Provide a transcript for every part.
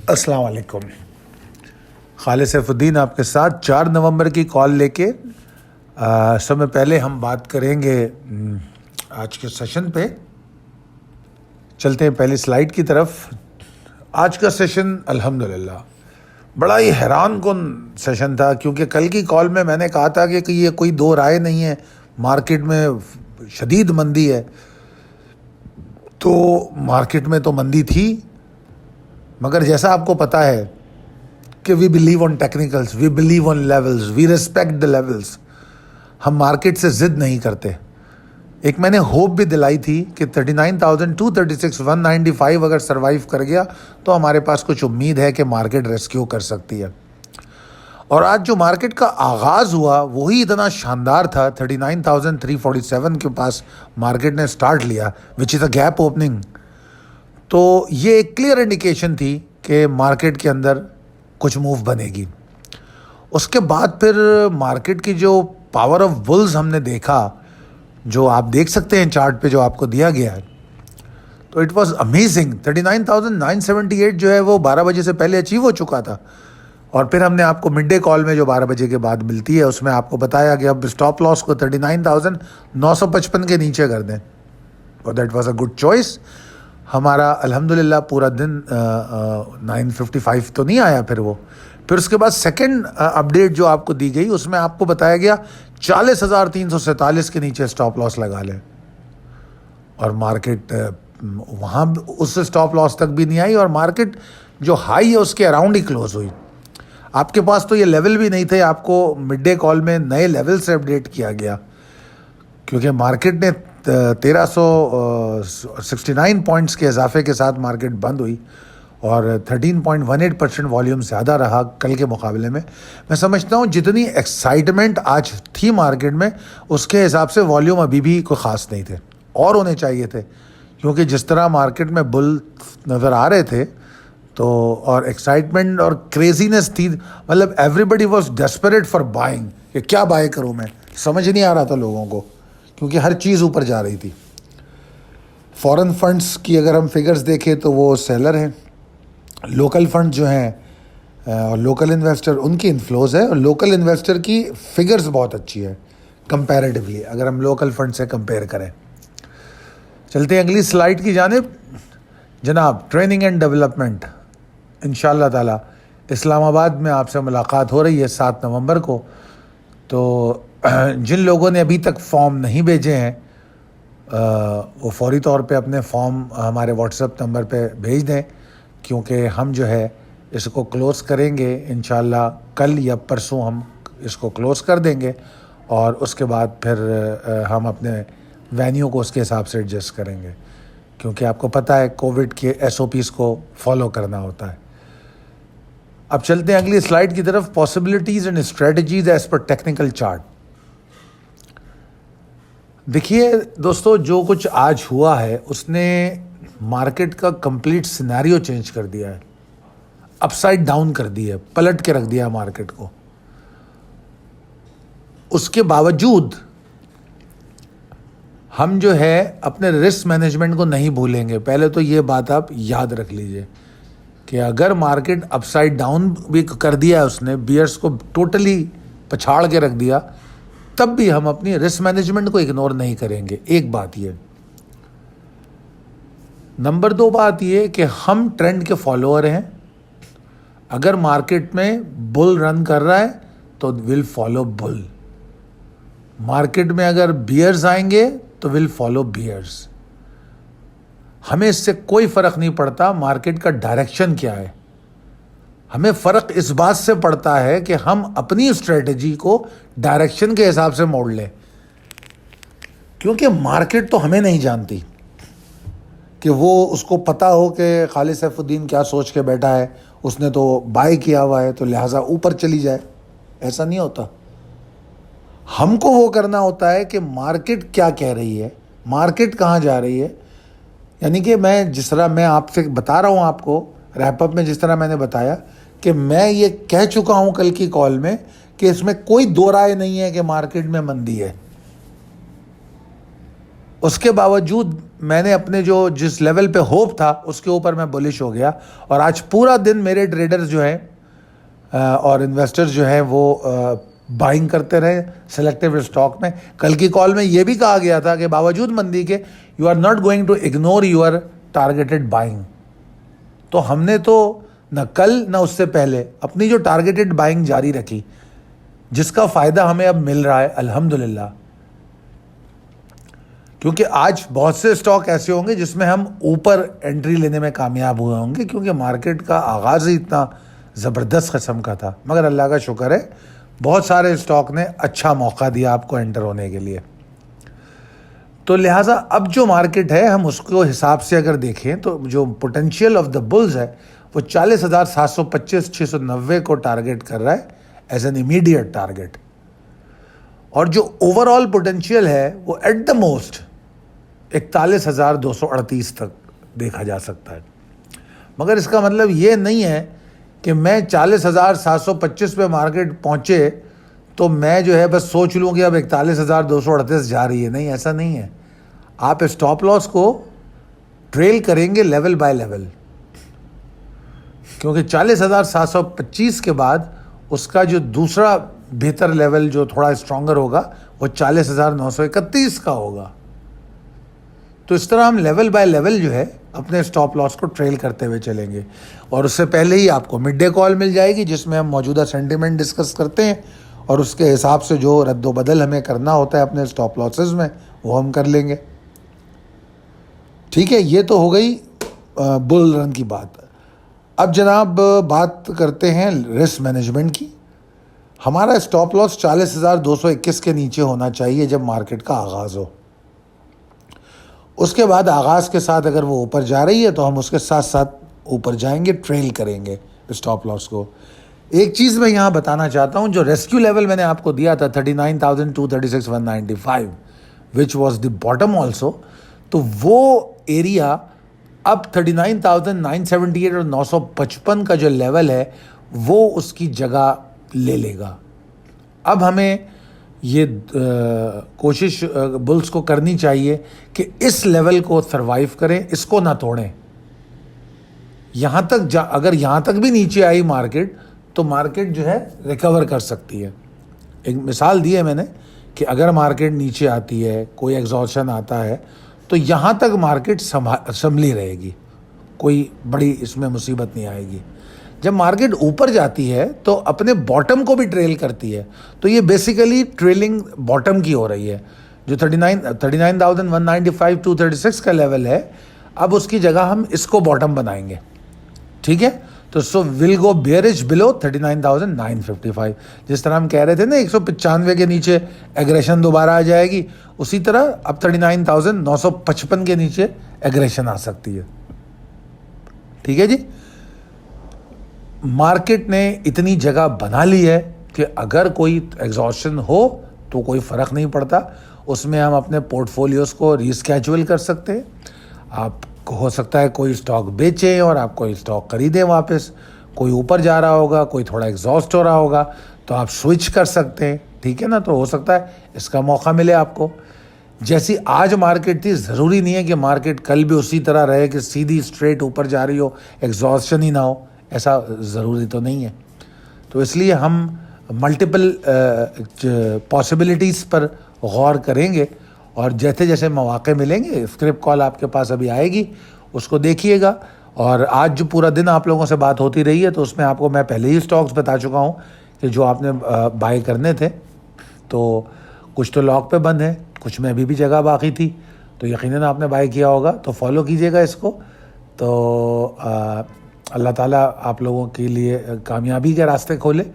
अस्सलाम वालेकुम। खालिद सैफुद्दीन आपके साथ 4 नवंबर की कॉल लेके समय पहले हम बात करेंगे आज के सेशन पे। चलते हैं पहली स्लाइड की तरफ। आज का सेशन अल्हम्दुलिल्लाह बड़ा ही हैरान कुन सेशन था, क्योंकि कल की कॉल में मैंने कहा था कि ये कोई दो राय नहीं है, मार्केट में शदीद मंदी है। तो मार्केट में तो मंदी थी, मगर जैसा आपको पता है कि we believe on technicals, we believe on levels, we respect the levels. हम मार्केट से ज़िद नहीं करते। एक मैंने होप भी दिलाई थी कि 39,236 195 अगर सरवाइव कर गया तो हमारे पास कुछ उम्मीद है कि मार्केट रेस्क्यू कर सकती है। और आज जो मार्केट का आगाज़ हुआ वही इतना शानदार था। 39,347 के पास मार्केट ने स्टार्ट लिया, which is a gap opening. तो ये एक क्लियर इंडिकेशन थी कि मार्केट के अंदर कुछ मूव बनेगी। उसके बाद फिर मार्केट की जो पावर ऑफ बुल्स हमने देखा, जो आप देख सकते हैं चार्ट पे जो आपको दिया गया है, तो इट वाज अमेजिंग। 39,978 जो है वो 12 बजे से पहले अचीव हो चुका था। और फिर हमने आपको मिड डे कॉल में जो 12 बजे के बाद मिलती है उसमें आपको बताया कि अब स्टॉप लॉस को 39,955 के नीचे कर दें, और that was a good choice. हमारा अल्हम्दुलिल्लाह पूरा दिन 955 तो नहीं आया। फिर उसके बाद सेकंड अपडेट जो आपको दी गई उसमें आपको बताया गया 40,347 के नीचे स्टॉप लॉस लगा लें, और मार्केट वहाँ उस स्टॉप लॉस तक भी नहीं आई, और मार्केट जो हाई है उसके अराउंड ही क्लोज हुई। आपके पास तो ये लेवल भी नहीं थे, आपको मिड डे कॉल में नए लेवल से अपडेट किया गया, क्योंकि मार्केट ने 1369 पॉइंट्स के इजाफे के साथ मार्केट बंद हुई, और 13.18% वॉल्यूम ज़्यादा रहा कल के मुकाबले में। मैं समझता हूँ जितनी एक्साइटमेंट आज थी मार्केट में उसके हिसाब से वॉल्यूम अभी भी कोई ख़ास नहीं थे, और होने चाहिए थे, क्योंकि जिस तरह मार्केट में बुल नज़र आ रहे थे तो, और एक्साइटमेंट और क्रेजीनेस थी, मतलब everybody was desperate for buying कि क्या बाय करूँ, मैं समझ नहीं आ रहा था लोगों को, क्योंकि हर चीज़ ऊपर जा रही थी। फॉरेन फंड्स की अगर हम फिगर्स देखें तो वो सेलर हैं, लोकल फंड जो हैं और लोकल इन्वेस्टर उनकी इन्फ्लोज है, और लोकल इन्वेस्टर की फिगर्स बहुत अच्छी है कंपैरेटिवली अगर हम लोकल फंड से कंपेयर करें। चलते हैं अगली स्लाइड की जानिब। जनाब, ट्रेनिंग एंड डेवलपमेंट इंशाअल्लाह ताला इस्लामाबाद में आपसे मुलाकात हो रही है 7 नवंबर को। तो जिन लोगों ने अभी तक फॉर्म नहीं भेजे हैं वो फौरी तौर पे अपने फॉर्म हमारे व्हाट्सएप नंबर पे भेज दें, क्योंकि हम जो है इसको क्लोज़ करेंगे इंशाअल्लाह कल या परसों हम इसको क्लोज़ कर देंगे, और उसके बाद फिर हम अपने वेन्यू को उसके हिसाब से एडजस्ट करेंगे, क्योंकि आपको पता है कोविड के SOPs को फॉलो करना होता है। अब चलते हैं अगली स्लाइड की तरफ। Possibilities and strategies as per technical chart. देखिए दोस्तों, जो कुछ आज हुआ है उसने मार्केट का कंप्लीट सिनेरियो चेंज कर दिया है, अपसाइड डाउन कर दिया है, पलट के रख दिया मार्केट को। उसके बावजूद हम जो है अपने रिस्क मैनेजमेंट को नहीं भूलेंगे। पहले तो ये बात आप याद रख लीजिए कि अगर मार्केट अपसाइड डाउन भी कर दिया है उसने, बियर्स को टोटली पछाड़ के रख दिया, तब भी हम अपनी रिस्क मैनेजमेंट को इग्नोर नहीं करेंगे। एक बात ये। नंबर 2 बात ये कि हम ट्रेंड के फॉलोअर हैं। अगर मार्केट में बुल रन कर रहा है तो विल फॉलो बुल। मार्केट में अगर बियर्स आएंगे तो विल फॉलो बियर्स। हमें इससे कोई फ़र्क नहीं पड़ता मार्केट का डायरेक्शन क्या है। हमें फ़र्क इस बात से पड़ता है कि हम अपनी स्ट्रेटजी को डायरेक्शन के हिसाब से मोड़ लें, क्योंकि मार्केट तो हमें नहीं जानती कि वो उसको पता हो कि खालिद सैफुद्दीन क्या सोच के बैठा है, उसने तो बाय किया हुआ है तो लिहाजा ऊपर चली जाए। ऐसा नहीं होता। हमको वो करना होता है कि मार्केट क्या कह रही है, मार्केट कहाँ जा रही है। यानी कि जिस तरह मैं आपसे बता रहा हूँ, आपको रैपअप में जिस तरह मैंने बताया कि मैं ये कह चुका हूँ कल की कॉल में कि इसमें कोई दो राय नहीं है कि मार्केट में मंदी है। उसके बावजूद मैंने अपने जो जिस लेवल पे होप था उसके ऊपर मैं बुलिश हो गया, और आज पूरा दिन मेरे ट्रेडर्स जो हैं और इन्वेस्टर्स जो हैं वो बाइंग करते रहे सेलेक्टिव स्टॉक में। कल की कॉल में ये भी कहा गया था कि बावजूद मंदी के you are not going to ignore your targeted buying. तो हमने तो न कल न उससे पहले अपनी जो टारगेटेड बाइंग जारी रखी, जिसका फ़ायदा हमें अब मिल रहा है अल्हम्दुलिल्लाह। क्योंकि आज बहुत से स्टॉक ऐसे होंगे जिसमें हम ऊपर एंट्री लेने में कामयाब हुए होंगे, क्योंकि मार्केट का आगाज़ ही इतना ज़बरदस्त किस्म का था। मगर अल्लाह का शुक्र है बहुत सारे स्टॉक ने अच्छा मौका दिया आपको एंटर होने के लिए। तो लिहाजा अब जो मार्केट है हम उसको हिसाब से अगर देखें तो जो पोटेंशियल ऑफ द बुल्स है वो 40,725-690 को टारगेट कर रहा है एज एन इमीडिएट टारगेट, और जो ओवरऑल पोटेंशियल है वो एट द मोस्ट 41,238 तक देखा जा सकता है। मगर इसका मतलब ये नहीं है कि मैं 40,725 पे मार्केट पहुंचे तो मैं जो है बस सोच लूँ कि अब 41,238 जा रही है। नहीं, ऐसा नहीं है। आप स्टॉप लॉस को ट्रेल करेंगे लेवल बाय लेवल, क्योंकि 40,725 के बाद उसका जो दूसरा बेहतर लेवल जो थोड़ा स्ट्रॉन्गर होगा वो 40,931 का होगा। तो इस तरह हम लेवल बाय लेवल जो है अपने स्टॉप लॉस को ट्रेल करते हुए चलेंगे। और उससे पहले ही आपको मिड डे कॉल मिल जाएगी जिसमें हम मौजूदा सेंटिमेंट डिस्कस करते हैं, और उसके हिसाब से जो रद्दोबदल हमें करना होता है अपने स्टॉप लॉसेस में वो हम कर लेंगे। ठीक है, ये तो हो गई बुल रन की बात। अब जनाब बात करते हैं रिस्क मैनेजमेंट की। हमारा स्टॉप लॉस 40,221 के नीचे होना चाहिए जब मार्केट का आगाज़ हो। उसके बाद आगाज़ के साथ अगर वो ऊपर जा रही है तो हम उसके साथ साथ ऊपर जाएंगे, ट्रेल करेंगे स्टॉप लॉस को। एक चीज़ मैं यहाँ बताना चाहता हूँ, जो रेस्क्यू लेवल मैंने आपको दिया था 39,236,195 which was the bottom also, तो वो एरिया अब 39,978 और 955 का जो लेवल है वो उसकी जगह ले लेगा। अब हमें ये कोशिश बुल्स को करनी चाहिए कि इस लेवल को सरवाइव करें, इसको ना तोड़ें। यहाँ तक अगर यहाँ तक भी नीचे आई मार्केट तो मार्केट जो है रिकवर कर सकती है। एक मिसाल दी है मैंने कि अगर मार्केट नीचे आती है, कोई एग्जॉर्शन आता है, तो यहाँ तक मार्केट संभली रहेगी, कोई बड़ी इसमें मुसीबत नहीं आएगी। जब मार्केट ऊपर जाती है तो अपने बॉटम को भी ट्रेल करती है, तो ये बेसिकली ट्रेलिंग बॉटम की हो रही है। जो 39,195 236 का लेवल है, अब उसकी जगह हम इसको बॉटम बनाएंगे। ठीक है, तो so will go bearish below 39,955। जिस तरह हम कह रहे थे ना 195 के नीचे एग्रेशन दोबारा आ जाएगी, उसी तरह अब 39,955 के नीचे एग्रेशन आ सकती है। ठीक है जी, मार्केट ने इतनी जगह बना ली है कि अगर कोई एग्जॉर्शन हो तो कोई फ़र्क नहीं पड़ता, उसमें हम अपने पोर्टफोलियोज़ को रीस्केजुअल कर सकते हैं। आप हो सकता है कोई स्टॉक बेचें और आप कोई स्टॉक खरीदें वापस, कोई ऊपर जा रहा होगा, कोई थोड़ा एग्जॉस्ट हो रहा होगा तो आप स्विच कर सकते हैं। ठीक है ना, तो हो सकता है इसका मौका मिले आपको। जैसी आज मार्केट थी, ज़रूरी नहीं है कि मार्केट कल भी उसी तरह रहे कि सीधी स्ट्रेट ऊपर जा रही हो, एग्जॉस्शन ही ना हो, ऐसा ज़रूरी तो नहीं है। तो इसलिए हम मल्टीपल पॉसिबिलिटीज़ पर गौर करेंगे, और जैसे जैसे मौके मिलेंगे स्क्रिप्ट कॉल आपके पास अभी आएगी, उसको देखिएगा। और आज जो पूरा दिन आप लोगों से बात होती रही है तो उसमें आपको मैं पहले ही स्टॉक्स बता चुका हूँ कि जो आपने बाय करने थे, तो कुछ तो लॉक पे बंद है, कुछ में अभी भी जगह बाकी थी, तो यकीनन आपने बाय किया होगा, तो फॉलो कीजिएगा इसको। तो अल्लाह ताला आप लोगों के लिए कामयाबी के रास्ते खोले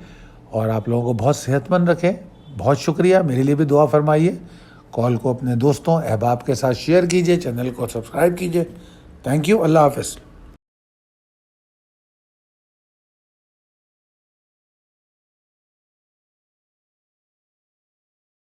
और आप लोगों को बहुत सेहतमंद रखें। बहुत शुक्रिया, मेरे लिए भी दुआ फरमाइए। कॉल को अपने दोस्तों अहबाब के साथ शेयर कीजिए, चैनल को सब्सक्राइब कीजिए। थैंक यू, अल्लाह हाफ़िज़।